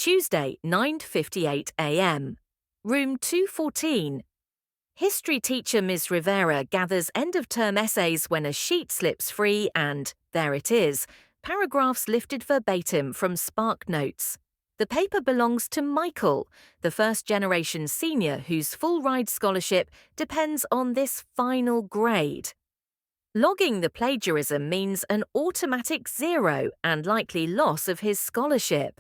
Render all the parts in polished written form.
Tuesday, 9:58 a.m. Room 214. History teacher Ms. Rivera gathers end-of-term essays when a sheet slips free and, there it is, paragraphs lifted verbatim from Spark Notes. The paper belongs to Michael, the first-generation senior whose full-ride scholarship depends on this final grade. Logging the plagiarism means an automatic 0 and likely loss of his scholarship.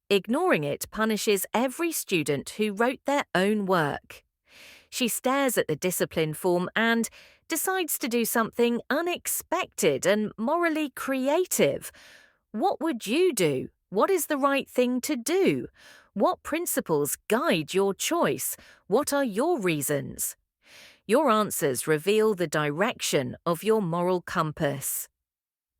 Ignoring it punishes every student who wrote their own work. She stares at the discipline form and decides to do something unexpected and morally creative. What would you do? What is the right thing to do? What principles guide your choice? What are your reasons? Your answers reveal the direction of your moral compass.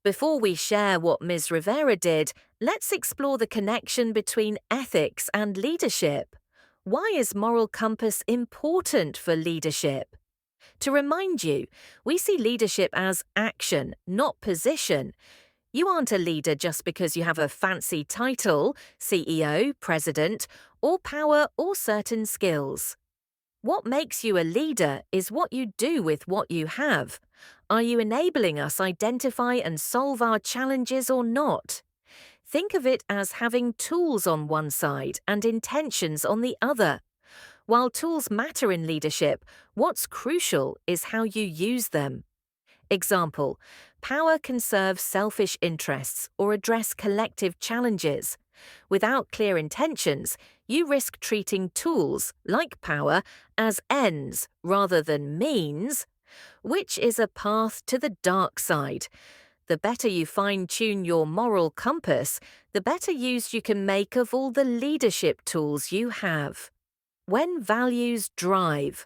Before we share what Ms. Rivera did, let's explore the connection between ethics and leadership. Why is moral compass important for leadership? To remind you, we see leadership as action, not position. You aren't a leader just because you have a fancy title, CEO, president, or power or certain skills. What makes you a leader is what you do with what you have. Are you enabling us identify and solve our challenges or not? Think of it as having tools on one side and intentions on the other. While tools matter in leadership, what's crucial is how you use them. Example, power can serve selfish interests or address collective challenges. Without clear intentions, you risk treating tools, like power, as ends rather than means, which is a path to the dark side. The better you fine-tune your moral compass, the better use you can make of all the leadership tools you have. When values drive.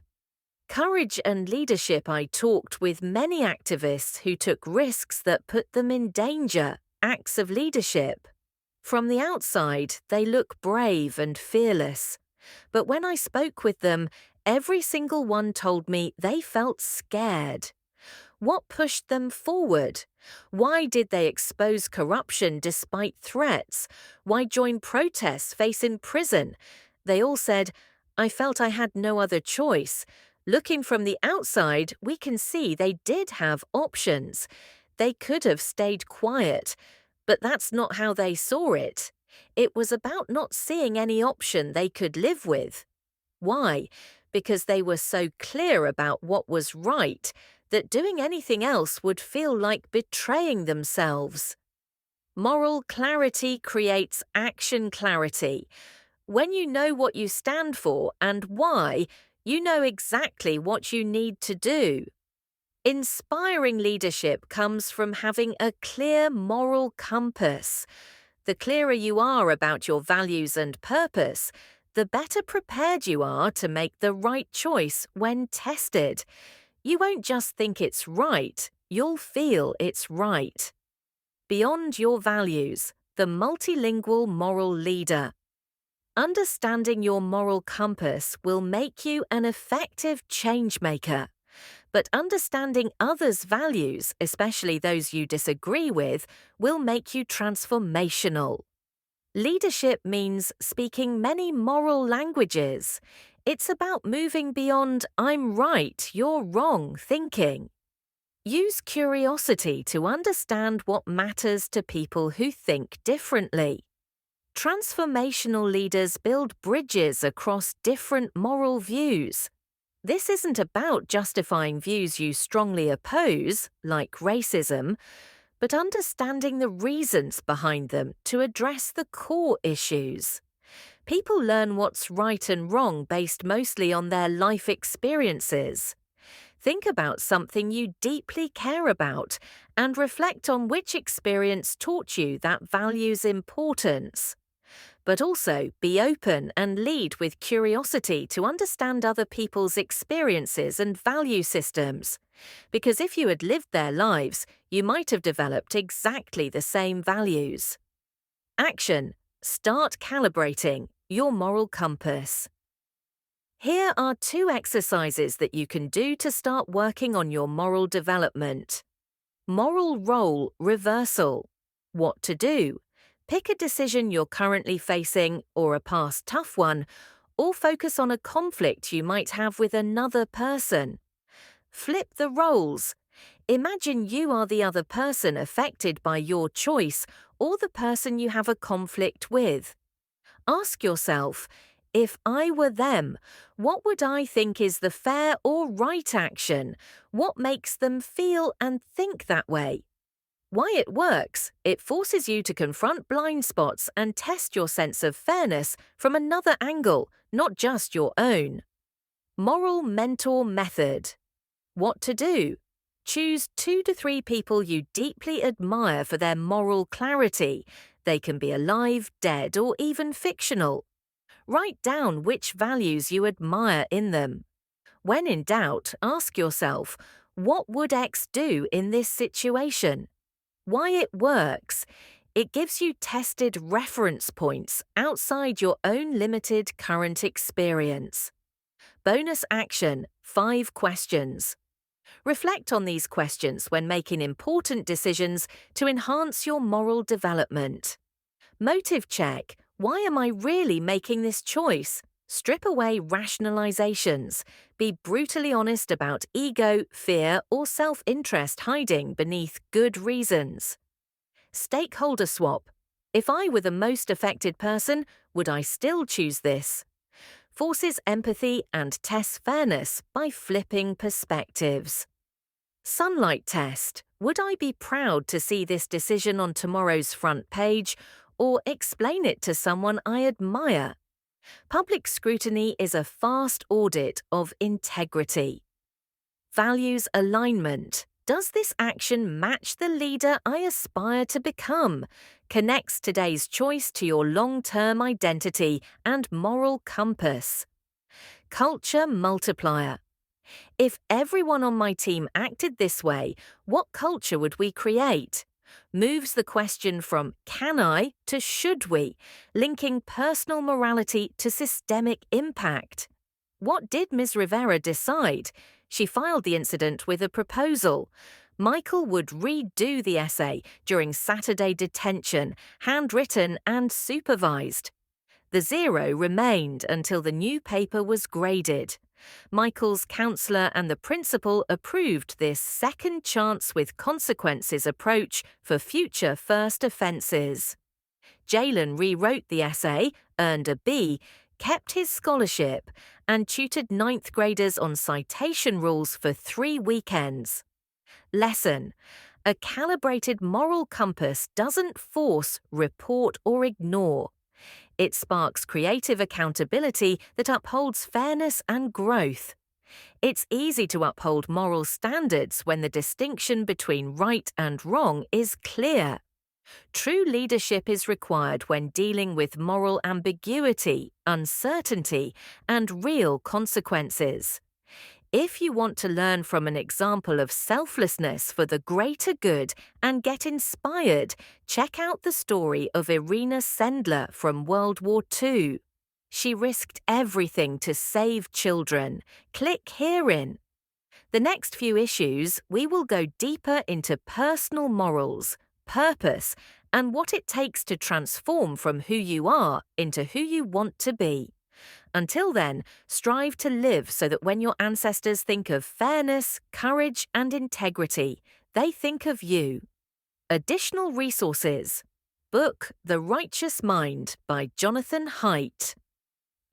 Courage and leadership. I talked with many activists who took risks that put them in danger, acts of leadership. From the outside, they look brave and fearless. But when I spoke with them, every single one told me they felt scared. What pushed them forward? Why did they expose corruption despite threats? Why join protests, face in prison? They all said, I felt I had no other choice. Looking from the outside, we can see they did have options. They could have stayed quiet, but that's not how they saw it. It was about not seeing any option they could live with. Why? Because they were so clear about what was right that doing anything else would feel like betraying themselves. Moral clarity creates action clarity. When you know what you stand for and why, you know exactly what you need to do. Inspiring leadership comes from having a clear moral compass. The clearer you are about your values and purpose, the better prepared you are to make the right choice when tested. You won't just think it's right, you'll feel it's right. Beyond your values, the multilingual moral leader. Understanding your moral compass will make you an effective change-maker. But understanding others' values, especially those you disagree with, will make you transformational. Leadership means speaking many moral languages. It's about moving beyond I'm right, you're wrong thinking. Use curiosity to understand what matters to people who think differently. Transformational leaders build bridges across different moral views. This isn't about justifying views you strongly oppose, like racism, but understanding the reasons behind them to address the core issues. People learn what's right and wrong based mostly on their life experiences. Think about something you deeply care about and reflect on which experience taught you that value's importance. But also be open and lead with curiosity to understand other people's experiences and value systems. Because if you had lived their lives, you might have developed exactly the same values. Action. Start calibrating your moral compass. Here are 2 exercises that you can do to start working on your moral development. Moral role reversal. What to do. Pick a decision you're currently facing or a past tough one, or focus on a conflict you might have with another person. Flip the roles. Imagine you are the other person affected by your choice or the person you have a conflict with. Ask yourself, if I were them, what would I think is the fair or right action? What makes them feel and think that way? Why it works, it forces you to confront blind spots and test your sense of fairness from another angle, not just your own. Moral Mentor Method. What to do? Choose 2 to 3 people you deeply admire for their moral clarity. They can be alive, dead, or even fictional. Write down which values you admire in them. When in doubt, ask yourself, what would X do in this situation? Why it works. It gives you tested reference points outside your own limited current experience. Bonus action, 5 questions. Reflect on these questions when making important decisions to enhance your moral development. Motive check. Why am I really making this choice? Strip away rationalizations. Be brutally honest about ego, fear, or self-interest hiding beneath good reasons. Stakeholder swap. If I were the most affected person, would I still choose this? Forces empathy and tests fairness by flipping perspectives. Sunlight test. Would I be proud to see this decision on tomorrow's front page or explain it to someone I admire? Public scrutiny is a fast audit of integrity. Values alignment. Does this action match the leader I aspire to become? Connects today's choice to your long-term identity and moral compass. Culture multiplier. If everyone on my team acted this way, what culture would we create? Moves the question from can I to should we, linking personal morality to systemic impact. What did Ms. Rivera decide? She filed the incident with a proposal. Michael would redo the essay during Saturday detention, handwritten and supervised. The 0 remained until the new paper was graded. Michael's counselor and the principal approved this second chance with consequences approach for future first offences. Jalen rewrote the essay, earned a B, kept his scholarship, and tutored 9th graders on citation rules for 3 weekends. Lesson: a calibrated moral compass doesn't force, report, or ignore. It sparks creative accountability that upholds fairness and growth. It's easy to uphold moral standards when the distinction between right and wrong is clear. True leadership is required when dealing with moral ambiguity, uncertainty, and real consequences. If you want to learn from an example of selflessness for the greater good and get inspired, check out the story of Irina Sendler from World War II. She risked everything to save children. Click herein. The next few issues, we will go deeper into personal morals, purpose, and what it takes to transform from who you are into who you want to be. Until then, strive to live so that when your ancestors think of fairness, courage, and integrity, they think of you. Additional resources. Book The Righteous Mind by Jonathan Haidt.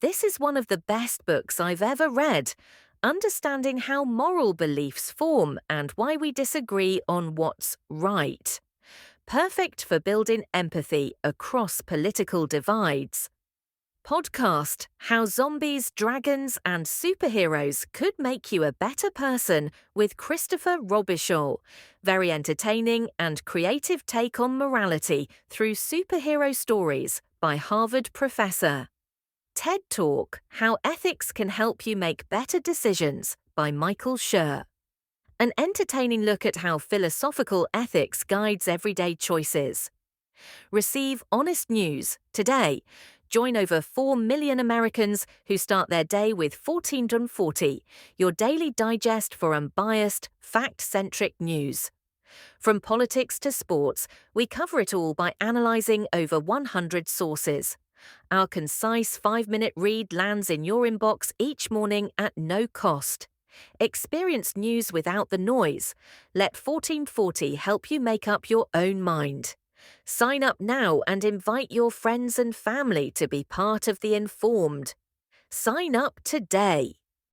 This is one of the best books I've ever read, understanding how moral beliefs form and why we disagree on what's right. Perfect for building empathy across political divides. Podcast: How Zombies, Dragons, and Superheroes Could Make You a Better Person with Christopher Robichaud. Very entertaining and creative take on morality through superhero stories by Harvard professor. TED Talk: How Ethics Can Help You Make Better Decisions by Michael Schur. An entertaining look at how philosophical ethics guides everyday choices. Receive honest news today. Join over 4 million Americans who start their day with 14 on 40, your daily digest for unbiased, fact-centric news. From politics to sports, we cover it all by analysing over 100 sources. Our concise 5-minute read lands in your inbox each morning at no cost. Experience news without the noise. Let 1440 help you make up your own mind. Sign up now and invite your friends and family to be part of the Informed. Sign up today.